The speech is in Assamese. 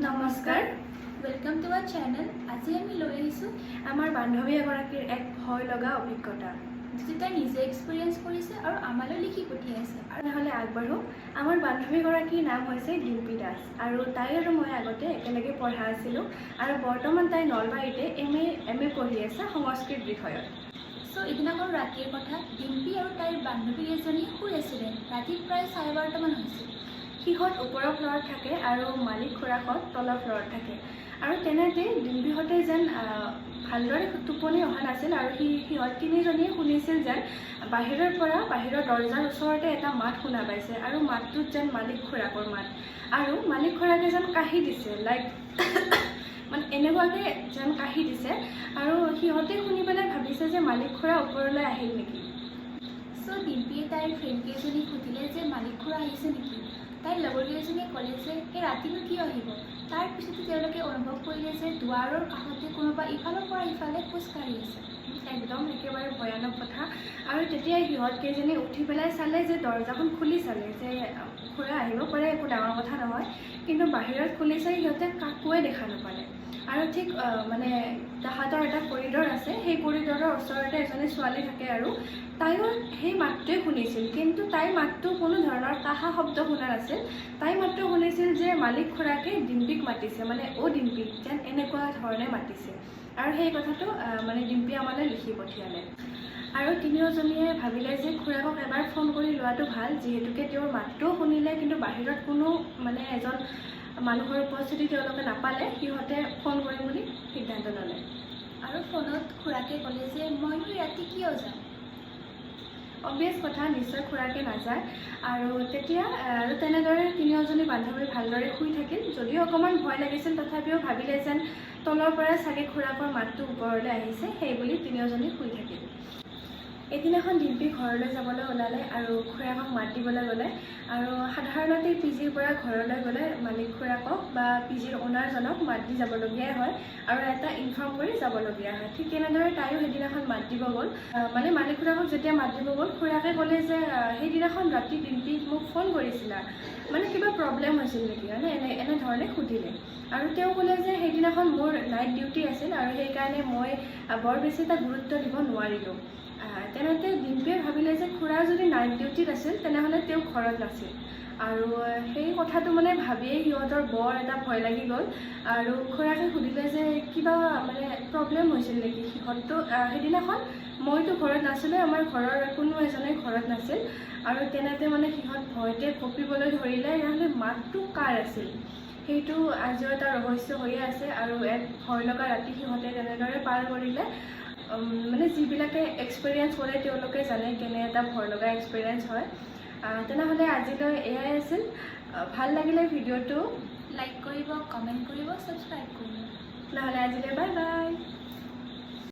নমস্কাৰ, वेलकम टू आवर चैनल। आज आमी লৈ আহিছো আমাৰ বান্ধৱী এগৰাকীৰ এক ভয় লগা অভিজ্ঞতা, যিটো তাই নিজে এক্সপিৰিয়েঞ্চ কৰিছে আৰু আমালৈ লিখি পঠিয়াইছে। আৰু নহ'লে আগবাঢ়ো। আমাৰ বান্ধৱীগৰাকীৰ নাম হৈছে ডিম্পী দাস আৰু তাই আৰু মই আগতে একেলগে পঢ়া আছিলোঁ আৰু বৰ্তমান তাই নলবাৰীতে এম এ পঢ়ি আছে সংস্কৃত বিষয়ত। এদিনাখন ৰাতিৰ কথা, ডিম্পী আৰু তাইৰ বান্ধৱী এজনী শুই আছিলে। ৰাতি প্ৰায় 12:30 মান হৈছিল। সিহঁত ওপৰৰ ফ্ল'ৰত থাকে আৰু মালিক খুৰাকত তলৰ ফ্ল'ৰত থাকে। আৰু তেনেতে ডিম্পীহঁতে যেন ভালদৰে টোপনি অহা নাছিল আৰু সিহঁত তিনিজনীয়ে শুনিছিল যেন বাহিৰৰ দৰজাৰ ওচৰতে এটা মাত শুনা পাইছে আৰু মাতটোত যেন মালিক খুৰাকৰ মাত আৰু মালিক খুৰাকে যেন কাহি দিছে, মানে এনেকুৱাকৈ যেন কাহি দিছে আৰু সিহঁতে শুনি পেলাই ভাবিছে যে মালিক খুৰা ওপৰলৈ আহিল নেকি। ডিম্পীয়ে তাইৰ ফ্ৰেণ্ড কেইজনীক সুধিলে যে মালিক খুৰা আহিছে নেকি। তাইৰ লগৰ কেইজনীয়ে ক'লে যে এই ৰাতিনো কিয় আহিব। তাৰ পিছতে তেওঁলোকে অনুভৱ কৰিলে যে দুৱাৰৰ কাষতে কোনোবা ইফালৰ পৰা ইফালে খোজকাঢ়ি আছে। একদম একেবাৰে ভয়ানক কথা। আৰু তেতিয়া সিহঁত কেইজনী উঠি পেলাই চালে যে দৰজাখন খুলি চালে যে খুৰা আহিব পাৰে, একো ডাঙৰ কথা নহয়। কিন্তু বাহিৰত খুলি চাই সিহঁতে কাকোৱে দেখা নাপালে। আৰু ঠিক মানে তাহাঁতৰ এটা কৰিডৰ আছে, সেই কৰিডৰৰ ওচৰতে এজনী ছোৱালী থাকে আৰু তাইও সেই মাতটোৱে শুনিছিল, কিন্তু তাইৰ মাতটো কোনো ধৰণৰ কাহা শব্দ শুনা নাছিল। তাই মাতটো শুনিছিল যে মালিক খুৰাকে ডিম্পীক মাতিছে, মানে ডিম্পী যেন এনেকুৱা ধৰণে মাতিছে। আৰু সেই কথাটো মানে ডিম্পীয়ে আমালৈ লিখি পঠিয়ালে। আৰু তিনিওজনীয়ে ভাবিলে যে খুৰাকক এবাৰ ফোন কৰি লোৱাটো ভাল, যিহেতুকে তেওঁৰ মাতটোও শুনিলে কিন্তু বাহিৰত কোনো মানে এজন মানুহৰ উপস্থিতি তেওঁলোকে নাপালে, সিহঁতে ফোন কৰিম বুলি সিদ্ধান্ত ল'লে। আৰু ফোনত খুৰাকে ক'লে যে মইনো ৰাতি কিয় যাম। অবভিয়াছ কথা, নিশ্চয় খুৰাকে নাযায়। আৰু তেতিয়া আৰু তেনেদৰে তিনিওজনী বান্ধৱী ভালদৰে শুই থাকিল। যদিও অকণমান ভয় লাগিছিল তথাপিও ভাবিলে যেন তলৰ পৰা চাগে খুৰাকৰ মাতটো ওপৰলৈ আহিছে, সেই বুলি তিনিওজনী শুই থাকিল। এদিনাখন ডিম্পী ঘৰলৈ যাবলৈ ওলালে আৰু খুৰাকক মাত দিবলৈ গ'লে। আৰু সাধাৰণতে পিজিৰ পৰা ঘৰলৈ গ'লে মালিক খুৰাকক বা পিজিৰ অ'নাৰজনক মাত দি যাবলগীয়াই হয় আৰু এটা ইনফৰ্ম কৰি যাবলগীয়া হয়। ঠিক তেনেদৰে তাইও সেইদিনাখন মাত দিব গ'ল। মানে মালিক খুৰাকক যেতিয়া মাত দিব গ'ল, খুৰাকে ক'লে যে সেইদিনাখন ৰাতি ডিম্পীক মোক ফোন কৰিছিলা, মানে কিবা প্ৰব্লেম হৈছিল নেকি, মানে এনেধৰণে সুধিলে। আৰু তেওঁ ক'লে যে সেইদিনাখন মোৰ নাইট ডিউটি আছিল আৰু সেইকাৰণে মই বৰ বেছি এটা গুৰুত্ব দিব নোৱাৰিলোঁ। তেনেতে ডিম্পীয়ে ভাবিলে যে খুৰা যদি নাইট ডিউটিত আছিল তেনেহ'লে তেওঁ ঘৰত নাছিল। আৰু সেই কথাটো মানে ভাবিয়েই সিহঁতৰ বৰ এটা ভয় লাগি গ'ল। আৰু খুৰাকে সুধিলে যে কিবা মানে প্ৰব্লেম হৈছিল নেকি। সিহঁততো সেইদিনাখন মইতো ঘৰত নাছিলোঁ, আমাৰ ঘৰৰ কোনো এজনে ঘৰত নাছিল। আৰু তেনেতে মানে সিহঁত ভয়তে কঁপিবলৈ ধৰিলে, তেনেহ'লে মাতটো কাৰ আছিল। সেইটো আজিও এটা ৰহস্য হৈয়ে আছে। আৰু এক ভয় লগা ৰাতি সিহঁতে তেনেদৰে পাৰ কৰিলে। মানে যিবিলাকে এক্সপিৰিয়েঞ্চ কৰে তেওঁলোকে জানে কেনে এটা ভয় লগা এক্সপিৰিয়েঞ্চ হয়। তেনেহ'লে আজিলৈ এয়াই আছিল। ভাল লাগিলে ভিডিঅ'টো লাইক কৰিব, কমেণ্ট কৰিব, ছাবস্ক্ৰাইব কৰিব। নহ'লে আজিলৈ বাই বাই।